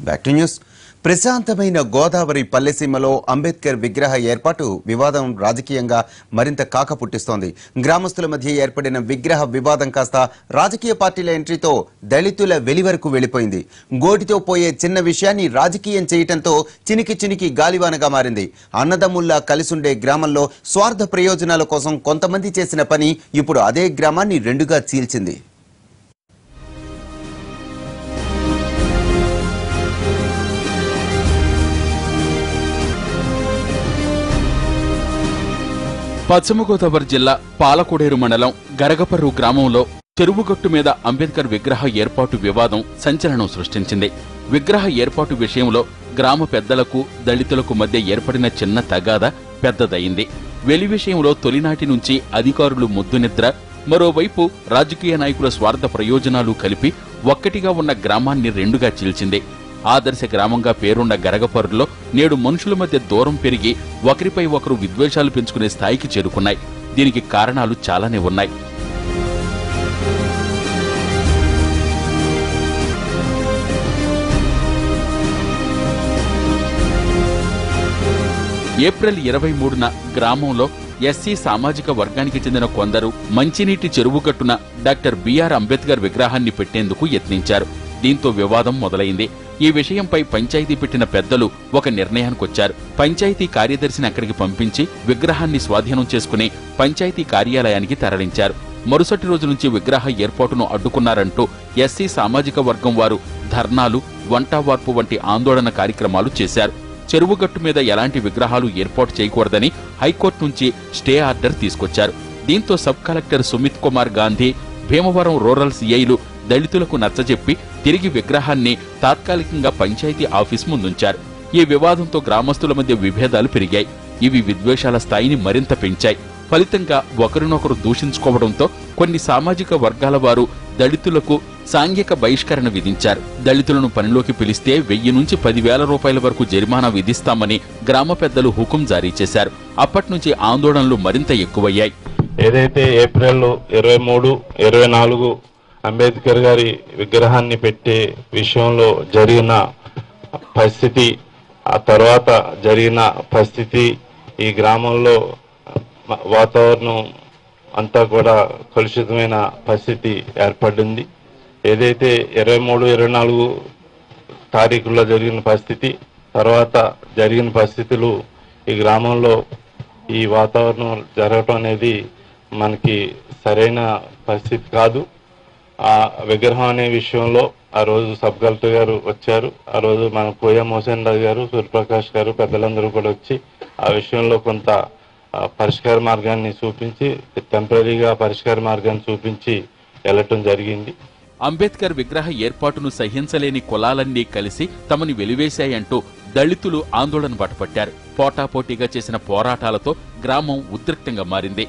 Back to news. ప్రశాంతమైన గోదావరి పల్లెసీమలో అంబేద్కర్ విగ్రహ ఏర్పాటు వివాదం రాజకీయంగా మరింత కాక పుట్టిస్తోంది. గ్రామస్తుల మధ్య ఏర్పడిన విగ్రహ వివాదం కాస్త రాజకీయ పార్టీల ఎంట్రీతో దళితుల వెలి వరకు వెళ్లిపోయింది. గోటితో పోయే చిన్న విషయాన్ని రాజకీయం చేయటంతో చినికి చినికి గాలివానగా మారింది. అన్నదమ్ముల్లా కలిసుండే గ్రామంలో స్వార్థ ప్రయోజనాల కోసం కొంతమంది చేసిన పని ఇప్పుడు అదే గ్రామాన్ని రెండుగా చీల్చింది. పశ్చిమ గోదావరి జిల్లా పాలకోడేరు మండలం గరగపర్రు గ్రామంలో చెరువుగట్టు మీద అంబేద్కర్ విగ్రహ ఏర్పాటు వివాదం సంచలనం సృష్టించింది. విగ్రహ ఏర్పాటు విషయంలో గ్రామ పెద్దలకు దళితులకు మధ్య ఏర్పడిన చిన్న తగాద పెద్దదయింది. వెలి విషయంలో తొలినాటి నుంచి అధికారులు ముద్దునిద్ర, మరోవైపు రాజకీయ నాయకుల స్వార్థ ప్రయోజనాలు కలిపి ఒక్కటిగా ఉన్న గ్రామాన్ని రెండుగా చీల్చింది. ఆదర్శ గ్రామంగా పేరున్న గరగపర్రులో నేడు మనుషుల మధ్య దూరం పెరిగి ఒకరిపై ఒకరు విద్వేషాలు పెంచుకునే స్థాయికి చేరుకున్నాయి. దీనికి కారణాలు చాలానే ఉన్నాయి. ఏప్రిల్ 23న గ్రామంలో ఎస్సీ సామాజిక వర్గానికి చెందిన కొందరు మంచినీటి చెరువుగట్టున డాక్టర్ బిఆర్ అంబేద్కర్ విగ్రహాన్ని పెట్టేందుకు యత్నించారు. దీంతో వివాదం మొదలైంది. ఈ విషయంపై పంచాయతీ పెట్టిన పెద్దలు ఒక నిర్ణయానికొచ్చారు. పంచాయతీ కార్యదర్శిని అక్కడికి పంపించి విగ్రహాన్ని స్వాధీనం చేసుకుని పంచాయతీ కార్యాలయానికి తరలించారు. మరుసటి రోజు నుంచి విగ్రహ ఏర్పాటును అడ్డుకున్నారంటూ ఎస్సీ సామాజిక వర్గం వారు ధర్నాలు, వంటావార్పు వంటి ఆందోళన కార్యక్రమాలు చేశారు. చెరువుగట్టు మీద ఎలాంటి విగ్రహాలు ఏర్పాటు చేయకూడదని హైకోర్టు నుంచి స్టే ఆర్డర్ తీసుకొచ్చారు. దీంతో sub collector Sumit Kumar Gandhi, Bhimavaram rural సిఐలు దళితులకు నచ్చజెప్పి తిరిగి విగ్రహాన్ని తాత్కాలికంగా పంచాయతీ ఆఫీస్ ముందుంచారు. ఈ వివాదంతో గ్రామస్తుల మధ్య విభేదాలు పెరిగాయి. ఇవి విద్వేషాల స్థాయిని మరింత పెంచాయి. ఫలితంగా ఒకరినొకరు దూషించుకోవడంతో కొన్ని సామాజిక వర్గాల వారు దళితులకు సాంఘిక బహిష్కరణ విధించారు. దళితులను పనిలోకి పిలిస్తే 1000 నుంచి 10,000 రూపాయల వరకు జరిమానా విధిస్తామని గ్రామ పెద్దలు హుకుం జారీ చేశారు. అప్పట్నుంచి ఆందోళనలు మరింత ఎక్కువయ్యాయి. ఏదైతే ఏప్రిల్ 23, 24 అంబేద్కర్ గారి విగ్రహాన్ని పెట్టే విషయంలో జరిగిన పరిస్థితి, ఆ తర్వాత జరిగిన పరిస్థితి, ఈ గ్రామంలో వాతావరణం అంతా కూడా కలుషితమైన పరిస్థితి ఏర్పడింది. ఏదైతే 23, 24 తారీఖుల్లో జరిగిన పరిస్థితి, తర్వాత జరిగిన పరిస్థితులు ఈ గ్రామంలో ఈ వాతావరణం జరగటం అనేది మనకి సరైన పరిస్థితి కాదు. ఆ విగ్రహం అనే విషయంలో ఆ రోజు సబ్ కలెక్టర్ గారు వచ్చారు. ఆ రోజు మన కోయ మోహన్ రాజు గారు, సూర్యప్రకాష్ గారు, పెద్దలందరూ కూడా వచ్చి ఆ విషయంలో కొంత పరిష్కార మార్గాన్ని చూపించి, టెంపరీగా పరిష్కార మార్గాన్ని చూపించి వెళ్ళటం జరిగింది. అంబేద్కర్ విగ్రహ ఏర్పాటును సహించలేని కులాలన్నీ కలిసి తమని వెలివేశాయంటూ దళితులు ఆందోళన బాటపట్టారు. పోటాపోటీగా చేసిన పోరాటాలతో గ్రామం ఉద్రిక్తంగా మారింది.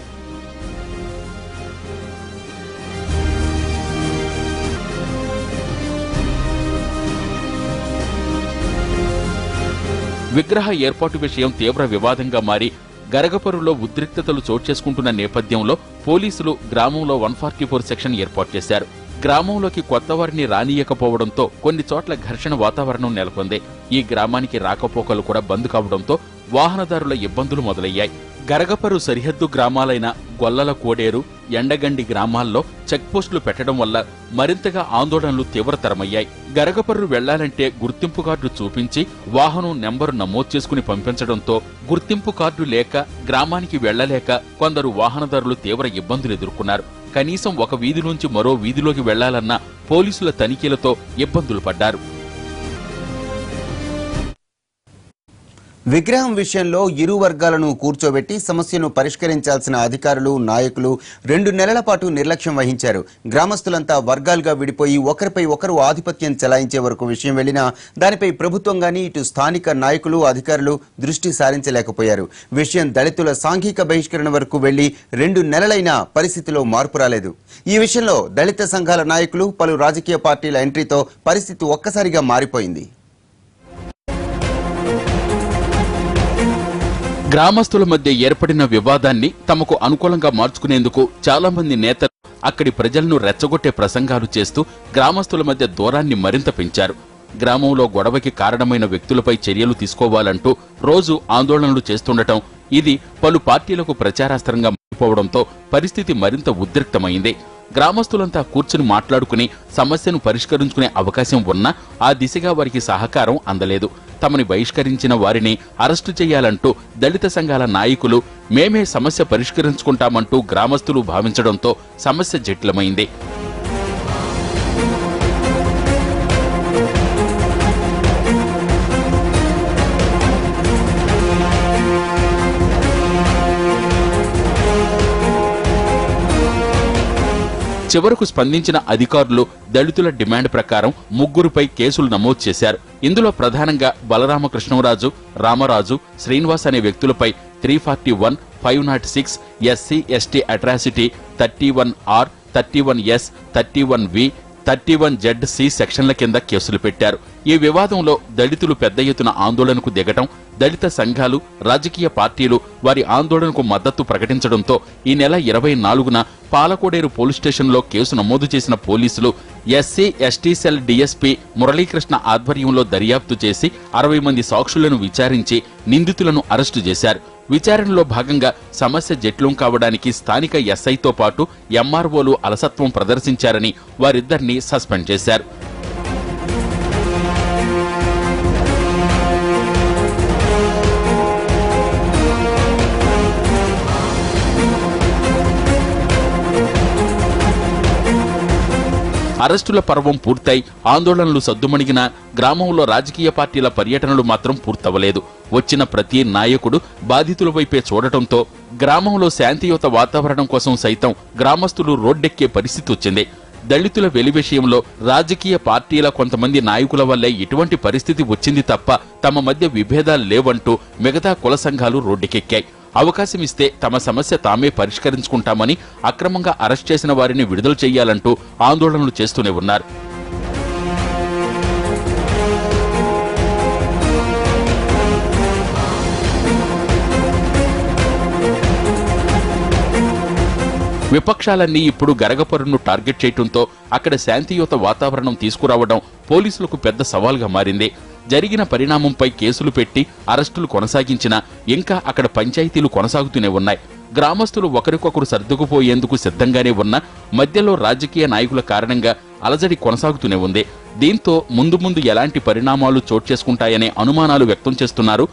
విగ్రహ ఏర్పాటు విషయం తీవ్ర వివాదంగా మారి గరగపరులో ఉద్రిక్తతలు చోటు చేసుకుంటున్న నేపథ్యంలో పోలీసులు గ్రామంలో 144 సెక్షన్ ఏర్పాటు చేశారు. గ్రామంలోకి కొత్త వారిని రానియకపోవడంతో కొన్ని చోట్ల ఘర్షణ వాతావరణం నెలకొంది. ఈ గ్రామానికి రాకపోకలు కూడా బంద్ కావడంతో వాహనదారుల ఇబ్బందులు మొదలయ్యాయి. గరగపరు సరిహద్దు గ్రామాలైన గొల్లల కోడేరు, ఎండగండి గ్రామాల్లో చెక్పోస్టులు పెట్టడం వల్ల మరింతగా ఆందోళనలు తీవ్రతరమయ్యాయి. గరగపర్రు వెళ్లాలంటే గుర్తింపు కార్డు చూపించి వాహనం నెంబరు నమోదు చేసుకుని పంపించడంతో గుర్తింపు కార్డు లేక గ్రామానికి వెళ్లలేక కొందరు వాహనదారులు తీవ్ర ఇబ్బందులు ఎదుర్కొన్నారు. కనీసం ఒక వీధి నుంచి మరో వీధిలోకి వెళ్లాలన్న పోలీసుల తనిఖీలతో ఇబ్బందులు పడ్డారు. విగ్రహం విషయంలో ఇరు వర్గాలను కూర్చోబెట్టి సమస్యను పరిష్కరించాల్సిన అధికారులు, నాయకులు 2 నెలల పాటు నిర్లక్ష్యం వహించారు. గ్రామస్తులంతా వర్గాలుగా విడిపోయి ఒకరిపై ఒకరు ఆధిపత్యం చెలాయించే వరకు విషయం వెళ్లినా దానిపై ప్రభుత్వం గానీ ఇటు స్థానిక నాయకులు, అధికారులు దృష్టి సారించలేకపోయారు. విషయం దళితుల సాంఘిక బహిష్కరణ వరకు వెళ్లి 2 నెలలైనా పరిస్థితిలో మార్పు రాలేదు. ఈ విషయంలో దళిత సంఘాల నాయకులు, పలు రాజకీయ పార్టీల ఎంట్రీతో పరిస్థితి ఒక్కసారిగా మారిపోయింది. గ్రామస్తుల మధ్య ఏర్పడిన వివాదాన్ని తమకు అనుకూలంగా మార్చుకునేందుకు చాలా మంది నేతలు అక్కడి ప్రజలను రెచ్చగొట్టే ప్రసంగాలు చేస్తూ గ్రామస్తుల మధ్య దూరాన్ని మరింత పెంచారు. గ్రామంలో గొడవకి కారణమైన వ్యక్తులపై చర్యలు తీసుకోవాలంటూ రోజు ఆందోళనలు చేస్తుండటం, ఇది పలు పార్టీలకు ప్రచారాస్త్రంగా మారిపోవడంతో పరిస్థితి మరింత ఉద్రిక్తమైంది. గ్రామస్తులంతా కూర్చుని మాట్లాడుకుని సమస్యను పరిష్కరించుకునే అవకాశం ఉన్నా ఆ దిశగా వారికి సహకారం అందలేదు. తమని బహిష్కరించిన వారిని అరెస్టు చేయాలంటూ దళిత సంఘాల నాయకులు మేమే సమస్య పరిష్కరించుకుంటామంటూ గ్రామస్తులు భావించడంతో సమస్య జటిలమైంది. చివరకు స్పందించిన అధికారులు దళితుల డిమాండ్ ప్రకారం 3గురిపై కేసులు నమోదు చేశారు. ఇందులో ప్రధానంగా బలరామకృష్ణరాజు, రామరాజు, శ్రీనివాస్ అనే వ్యక్తులపై 341, 506, SC ST atrocity, 31R, 31S, 31V, 31ZC సెక్షన్ల కింద కేసులు పెట్టారు. ఈ వివాదంలో దళితులు పెద్ద ఎత్తున ఆందోళనకు దిగటం, దళిత సంఘాలు, రాజకీయ పార్టీలు వారి ఆందోళనకు మద్దతు ప్రకటించడంతో ఈ నెల 24న పాలకోడేరు పోలీస్ స్టేషన్లో కేసు నమోదు చేసిన పోలీసులు SC ST cell DSP Muralikrishna ఆధ్వర్యంలో దర్యాప్తు చేసి 60 మంది సాక్షులను విచారించి నిందితులను అరెస్టు చేశారు. విచారణలో భాగంగా సమస్య జటిలం కావడానికి స్థానిక SIతో పాటు MROలు అలసత్వం ప్రదర్శించారని వారిద్దరినీ సస్పెండ్ చేశారు. అరెస్టుల పర్వం పూర్తయి ఆందోళనలు సద్దుమణిగిన గ్రామంలో రాజకీయ పార్టీల పర్యటనలు మాత్రం పూర్తవలేదు. వచ్చిన ప్రతి నాయకుడు బాధితుల వైపే చూడటంతో గ్రామంలో శాంతియుత వాతావరణం కోసం సైతం గ్రామస్తులు రోడ్డెక్కే పరిస్థితి వచ్చింది. దళితుల వెలి విషయంలో రాజకీయ పార్టీల కొంతమంది నాయకుల వల్లే ఇటువంటి పరిస్థితి వచ్చింది తప్ప తమ మధ్య విభేదాలు లేవంటూ మిగతా కుల సంఘాలు రోడ్డుకెక్కాయి. అవకాశం ఇస్తే తమ సమస్య తామే పరిష్కరించుకుంటామని, అక్రమంగా అరెస్ట్ చేసిన వారిని విడుదల చేయాలంటూ ఆందోళనలు చేస్తూనే ఉన్నారు. విపక్షాలన్నీ ఇప్పుడు గరగపరును టార్గెట్ చేయడంతో అక్కడ శాంతియుత వాతావరణం తీసుకురావడం పోలీసులకు పెద్ద సవాల్గా మారింది. జరిగిన పరిణామంపై కేసులు పెట్టి అరెస్టులు కొనసాగించినా ఇంకా అక్కడ పంచాయతీలు కొనసాగుతూనే ఉన్నాయి. గ్రామస్తులు ఒకరికొకరు సర్దుకుపోయేందుకు సిద్ధంగానే ఉన్నా మధ్యలో రాజకీయ నాయకుల కారణంగా అలజడి కొనసాగుతూనే ఉంది. దీంతో ముందు ముందు ఎలాంటి పరిణామాలు చోటు చేసుకుంటాయనే అనుమానాలు వ్యక్తం చేస్తున్నారు.